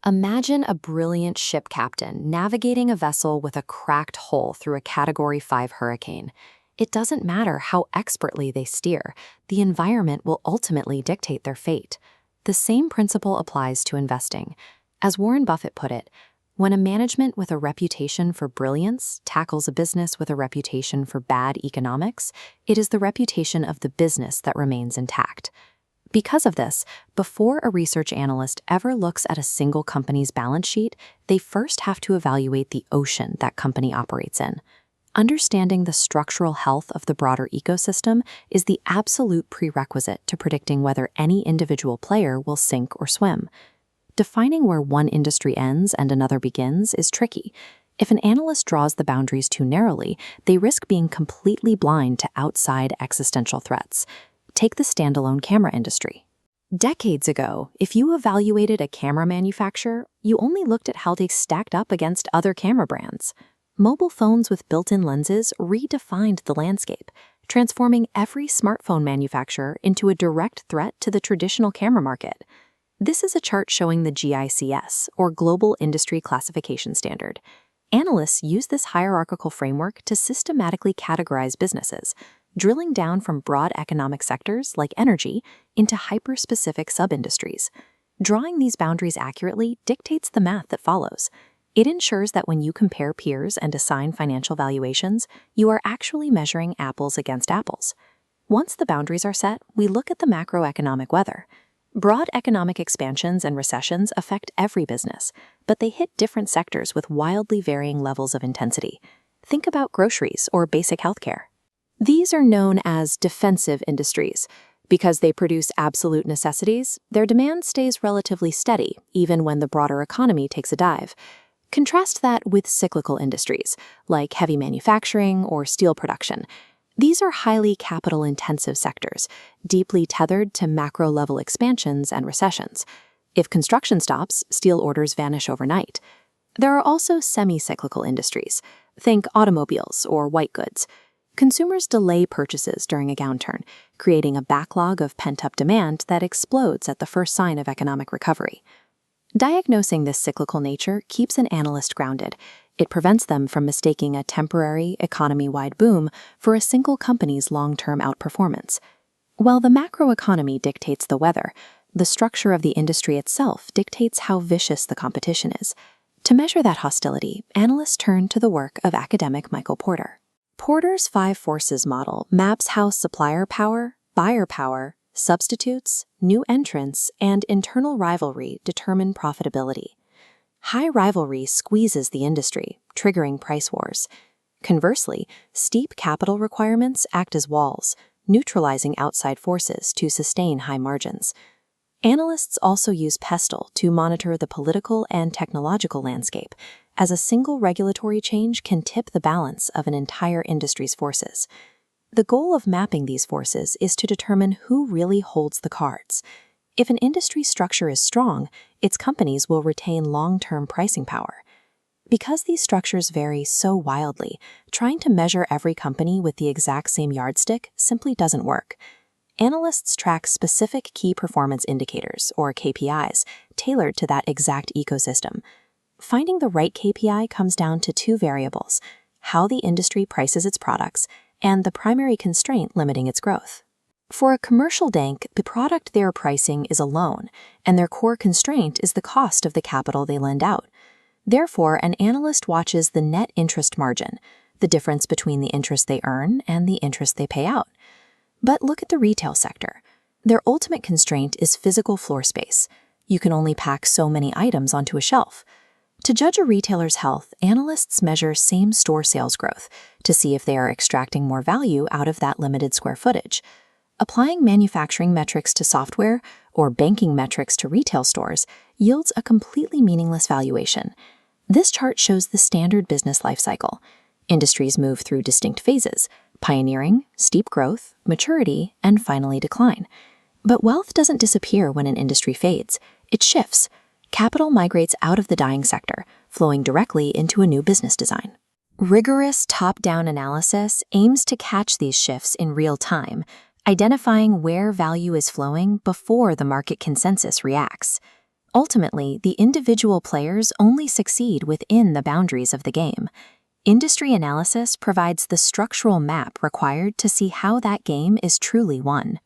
Imagine a brilliant ship captain navigating a vessel with a cracked hull through a Category 5 hurricane. It doesn't matter how expertly they steer, the environment will ultimately dictate their fate. The same principle applies to investing. As Warren Buffett put it, when a management with a reputation for brilliance tackles a business with a reputation for bad economics, it is the reputation of the business that remains intact. Because of this, before a research analyst ever looks at a single company's balance sheet, they first have to evaluate the ocean that company operates in. Understanding the structural health of the broader ecosystem is the absolute prerequisite to predicting whether any individual player will sink or swim. Defining where one industry ends and another begins is tricky. If an analyst draws the boundaries too narrowly, they risk being completely blind to outside existential threats. Take the standalone camera industry. Decades ago, if you evaluated a camera manufacturer, you only looked at how they stacked up against other camera brands. Mobile phones with built-in lenses redefined the landscape, transforming every smartphone manufacturer into a direct threat to the traditional camera market. This is a chart showing the GICS, or Global Industry Classification Standard. Analysts use this hierarchical framework to systematically categorize businesses, drilling down from broad economic sectors like energy into hyper-specific sub-industries. Drawing these boundaries accurately dictates the math that follows. It ensures that when you compare peers and assign financial valuations, you are actually measuring apples against apples. Once the boundaries are set, we look at the macroeconomic weather. Broad economic expansions and recessions affect every business, but they hit different sectors with wildly varying levels of intensity. Think about groceries or basic healthcare. These are known as defensive industries. Because they produce absolute necessities, their demand stays relatively steady, even when the broader economy takes a dive. Contrast that with cyclical industries, like heavy manufacturing or steel production. These are highly capital-intensive sectors, deeply tethered to macro-level expansions and recessions. If construction stops, steel orders vanish overnight. There are also semi-cyclical industries. Think automobiles or white goods. Consumers delay purchases during a downturn, creating a backlog of pent-up demand that explodes at the first sign of economic recovery. Diagnosing this cyclical nature keeps an analyst grounded. It prevents them from mistaking a temporary, economy-wide boom for a single company's long-term outperformance. While the macroeconomy dictates the weather, the structure of the industry itself dictates how vicious the competition is. To measure that hostility, analysts turn to the work of academic Michael Porter. Porter's 5 forces model maps how supplier power, buyer power, substitutes, new entrants, and internal rivalry determine profitability. High rivalry squeezes the industry, triggering price wars. Conversely, steep capital requirements act as walls, neutralizing outside forces to sustain high margins. Analysts also use Pestle to monitor the political and technological landscape, as a single regulatory change can tip the balance of an entire industry's forces. The goal of mapping these forces is to determine who really holds the cards. If an industry structure is strong, its companies will retain long-term pricing power. Because these structures vary so wildly, trying to measure every company with the exact same yardstick simply doesn't work. Analysts track specific key performance indicators, or KPIs, tailored to that exact ecosystem. Finding the right KPI comes down to 2 variables: how the industry prices its products and the primary constraint limiting its growth. For a commercial bank, the product they are pricing is a loan, and their core constraint is the cost of the capital they lend out. Therefore, an analyst watches the net interest margin, the difference between the interest they earn and the interest they pay out. But look at the retail sector. Their ultimate constraint is physical floor space. You can only pack so many items onto a shelf. To judge a retailer's health, analysts measure same-store sales growth to see if they are extracting more value out of that limited square footage. Applying manufacturing metrics to software or banking metrics to retail stores yields a completely meaningless valuation. This chart shows the standard business life cycle. Industries move through distinct phases: pioneering, steep growth, maturity, and finally decline. But wealth doesn't disappear when an industry fades. It shifts. Capital migrates out of the dying sector, flowing directly into a new business design. Rigorous top-down analysis aims to catch these shifts in real time, identifying where value is flowing before the market consensus reacts. Ultimately, the individual players only succeed within the boundaries of the game. Industry analysis provides the structural map required to see how that game is truly won.